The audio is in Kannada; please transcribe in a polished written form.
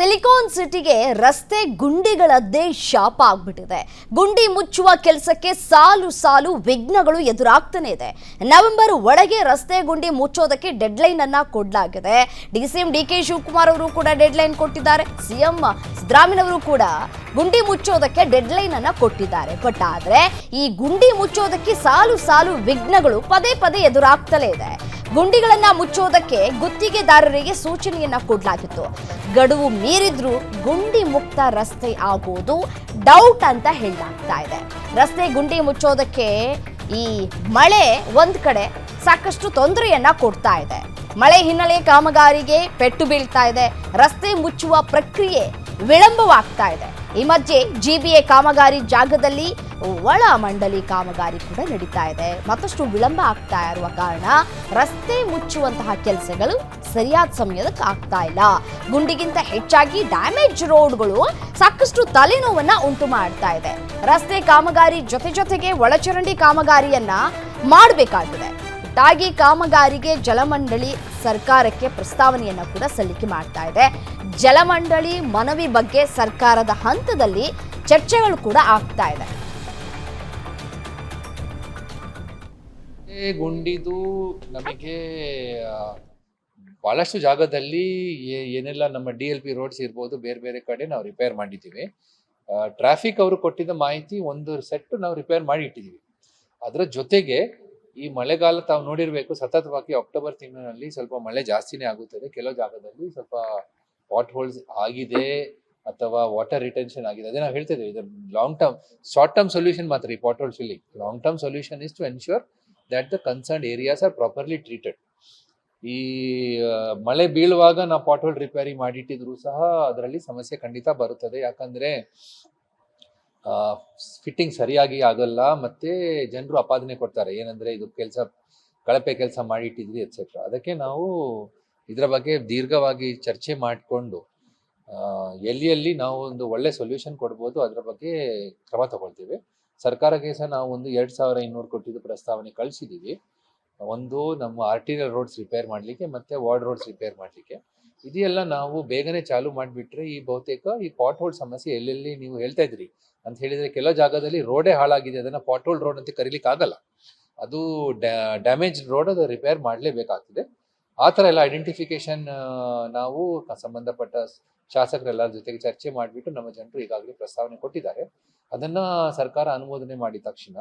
ಸಿಲಿಕಾನ್ ಸಿಟಿಗೆ ರಸ್ತೆ ಗುಂಡಿಗಳದ್ದೇ ಶಾಪ ಆಗ್ಬಿಟ್ಟಿದೆ. ಗುಂಡಿ ಮುಚ್ಚುವ ಕೆಲಸಕ್ಕೆ ಸಾಲು ಸಾಲು ವಿಘ್ನಗಳು ಎದುರಾಗ್ತಾನೆ ಇದೆ. ನವೆಂಬರ್ ಒಳಗೆ ರಸ್ತೆ ಗುಂಡಿ ಮುಚ್ಚೋದಕ್ಕೆ ಡೆಡ್ಲೈನ್ ಅನ್ನ ಕೊಡಲಾಗಿದೆ. ಡಿಸಿಎಂ ಡಿಕೆ ಶಿವಕುಮಾರ್ ಅವರು ಕೂಡ ಡೆಡ್ಲೈನ್ ಕೊಟ್ಟಿದ್ದಾರೆ. ಸಿಎಂ ಸಿದ್ದರಾಮಯ್ಯ ಅವರು ಕೂಡ ಗುಂಡಿ ಮುಚ್ಚೋದಕ್ಕೆ ಡೆಡ್ಲೈನ್ ಅನ್ನ ಕೊಟ್ಟಿದ್ದಾರೆ. ಬಟ್ ಆದ್ರೆ ಈ ಗುಂಡಿ ಮುಚ್ಚೋದಕ್ಕೆ ಸಾಲು ಸಾಲು ವಿಘ್ನಗಳು ಪದೇ ಪದೇ ಎದುರಾಗ್ತಲೇ ಇದೆ. ಗುಂಡಿಗಳನ್ನ ಮುಚ್ಚೋದಕ್ಕೆ ಗುತ್ತಿಗೆದಾರರಿಗೆ ಸೂಚನೆಯನ್ನ ಕೊಡಲಾಗಿತ್ತು. ಗಡುವು ಮೀರಿದ್ರೂ ಗುಂಡಿ ಮುಕ್ತ ರಸ್ತೆ ಆಗೋದು ಡೌಟ್ ಅಂತ ಹೇಳಲಾಗ್ತಾ ಇದೆ. ರಸ್ತೆ ಗುಂಡಿ ಮುಚ್ಚೋದಕ್ಕೆ ಈ ಮಳೆ ಒಂದ್ ಕಡೆ ಸಾಕಷ್ಟು ತೊಂದರೆಯನ್ನ ಕೊಡ್ತಾ ಇದೆ. ಮಳೆ ಹಿನ್ನೆಲೆ ಕಾಮಗಾರಿಗೆ ಪೆಟ್ಟು ಬೀಳ್ತಾ ಇದೆ. ರಸ್ತೆ ಮುಚ್ಚುವ ಪ್ರಕ್ರಿಯೆ ವಿಳಂಬವಾಗ್ತಾ ಇದೆ. ಈ ಮಧ್ಯೆ ಜಿಬಿಎ ಕಾಮಗಾರಿ ಜಾಗದಲ್ಲಿ ಒಳ ಮಂಡಳಿ ಕಾಮಗಾರಿ ಕೂಡ ನಡೀತಾ ಇದೆ. ಮತ್ತಷ್ಟು ವಿಳಂಬ ಆಗ್ತಾ ಇರುವ ಕಾರಣ ರಸ್ತೆ ಮುಚ್ಚುವಂತಹ ಕೆಲಸಗಳು ಸರಿಯಾದ ಸಮಯಕ್ಕೆ ಆಗ್ತಾ ಇಲ್ಲ. ಗುಂಡಿಗಿಂತ ಹೆಚ್ಚಾಗಿ ಡ್ಯಾಮೇಜ್ ರೋಡ್ಗಳು ಸಾಕಷ್ಟು ತಲೆನೋವನ್ನ ಉಂಟು ಮಾಡ್ತಾ ಇದೆ. ರಸ್ತೆ ಕಾಮಗಾರಿ ಜೊತೆಗೆ ಒಳಚರಂಡಿ ಕಾಮಗಾರಿಯನ್ನ ಮಾಡಬೇಕಾಗಿದೆ. ಒಟ್ಟಾಗಿ ಕಾಮಗಾರಿಗೆ ಜಲಮಂಡಳಿ ಸರ್ಕಾರಕ್ಕೆ ಪ್ರಸ್ತಾವನೆಯನ್ನ ಕೂಡ ಸಲ್ಲಿಕೆ ಮಾಡ್ತಾ ಇದೆ. ಜಲಮಂಡಳಿ ಮನವಿ ಬಗ್ಗೆ ಸರ್ಕಾರದ ಹಂತದಲ್ಲಿ ಚರ್ಚೆಗಳು ಕೂಡ ಆಗ್ತಾ ಇದೆ. ಗುಂಡಿದು ನಮಗೆ ಬಹಳಷ್ಟು ಜಾಗದಲ್ಲಿ ಏನೆಲ್ಲ ನಮ್ಮ DLP ರೋಡ್ಸ್ ಇರ್ಬೋದು, ಬೇರೆ ಬೇರೆ ಕಡೆ ನಾವು ರಿಪೇರ್ ಮಾಡಿದ್ದೀವಿ. ಟ್ರಾಫಿಕ್ ಅವರು ಕೊಟ್ಟಿದ್ದ ಮಾಹಿತಿ ಒಂದು ಸೆಟ್ ನಾವು ರಿಪೇರ್ ಮಾಡಿ ಇಟ್ಟಿದ್ದೀವಿ. ಅದರ ಜೊತೆಗೆ ಈ ಮಳೆಗಾಲ ತಾವು ನೋಡಿರ್ಬೇಕು, ಸತತವಾಗಿ ಅಕ್ಟೋಬರ್ ತಿಂಗಳಿನಲ್ಲಿ ಸ್ವಲ್ಪ ಮಳೆ ಜಾಸ್ತಿನೇ ಆಗುತ್ತದೆ. ಕೆಲವು ಜಾಗದಲ್ಲಿ ಸ್ವಲ್ಪ ಪಾಟ್ ಹೋಲ್ಸ್ ಆಗಿದೆ ಅಥವಾ ವಾಟರ್ ರಿಟೆನ್ಷನ್ ಆಗಿದೆ. ಅದೇ ನಾವು ಹೇಳ್ತಾ ಇದ್ದೀವಿ, ಇದು long term, short term solution ಮಾತ್ರ ಈ pothole filling. Long term solution is to ensure that the concerned areas are properly treated. ಈ ಮಳೆ ಬೀಳುವಾಗ ನಾವು ಪಾಟ್ ಹೋಲ್ ರಿಪೇರಿ ಮಾಡಿಟ್ಟಿದ್ರು ಸಹ ಅದರಲ್ಲಿ ಸಮಸ್ಯೆ ಖಂಡಿತ ಬರುತ್ತದೆ. ಯಾಕಂದ್ರೆ ಫಿಟ್ಟಿಂಗ್ ಸರಿಯಾಗಿ ಆಗಲ್ಲ, ಮತ್ತೆ ಜನರು ಅಪಾದನೆ ಕೊಡ್ತಾರೆ, ಏನಂದ್ರೆ ಇದು ಕಳಪೆ ಕೆಲಸ ಮಾಡಿಟ್ಟಿದ್ರಿ ಎಕ್ಸೆಟ್ರಾ. ಅದಕ್ಕೆ ನಾವು ಇದರ ಬಗ್ಗೆ ದೀರ್ಘವಾಗಿ ಚರ್ಚೆ ಮಾಡಿಕೊಂಡು ಎಲ್ಲಿ ನಾವು ಒಂದು ಒಳ್ಳೆ ಸೊಲ್ಯೂಷನ್ ಕೊಡ್ಬೋದು ಅದರ ಬಗ್ಗೆ ಕ್ರಮ ತಗೊಳ್ತೀವಿ. ಸರ್ಕಾರಕ್ಕೆ ಸಹ ನಾವು ಒಂದು 2200 ಕೊಟ್ಟಿದ್ದು ಪ್ರಸ್ತಾವನೆ ಕಳಿಸಿದ್ದೀವಿ. ಒಂದು ನಮ್ಮ ಆರ್ಟಿರಿಯಲ್ ರೋಡ್ಸ್ ರಿಪೇರ್ ಮಾಡಲಿಕ್ಕೆ ಮತ್ತೆ ವಾರ್ಡ್ ರೋಡ್ಸ್ ರಿಪೇರ್ ಮಾಡಲಿಕ್ಕೆ. ಇದೆಲ್ಲ ನಾವು ಬೇಗನೆ ಚಾಲು ಮಾಡಿಬಿಟ್ರೆ ಈ ಬಹುತೇಕ ಈ ಪಾಟ್ ಹೋಲ್ ಸಮಸ್ಯೆ ಎಲ್ಲೆಲ್ಲಿ ನೀವು ಹೇಳ್ತಾ ಇದ್ರಿ ಅಂತ ಹೇಳಿದ್ರೆ, ಕೆಲವು ಜಾಗದಲ್ಲಿ ರೋಡೇ ಹಾಳಾಗಿದೆ, ಅದನ್ನ ಪಾಟ್ ಹೋಲ್ ರೋಡ್ ಅಂತ ಕರೀಲಿಕ್ಕೆ ಆಗಲ್ಲ, ಅದು ಡ್ಯಾಮೇಜ್ ರೋಡ್, ಅದು ರಿಪೇರ್ ಮಾಡಲೇಬೇಕಾಗ್ತದೆ. ಆ ಥರ ಎಲ್ಲ ಐಡೆಂಟಿಫಿಕೇಶನ್ ನಾವು ಸಂಬಂಧಪಟ್ಟ ಶಾಸಕರೆಲ್ಲರ ಜೊತೆಗೆ ಚರ್ಚೆ ಮಾಡಿಬಿಟ್ಟು ನಮ್ಮ ಜನರು ಈಗಾಗಲೇ ಪ್ರಸ್ತಾವನೆ ಕೊಟ್ಟಿದ್ದಾರೆ. ಅದನ್ನ ಸರ್ಕಾರ ಅನುಮೋದನೆ ಮಾಡಿದ ತಕ್ಷಣ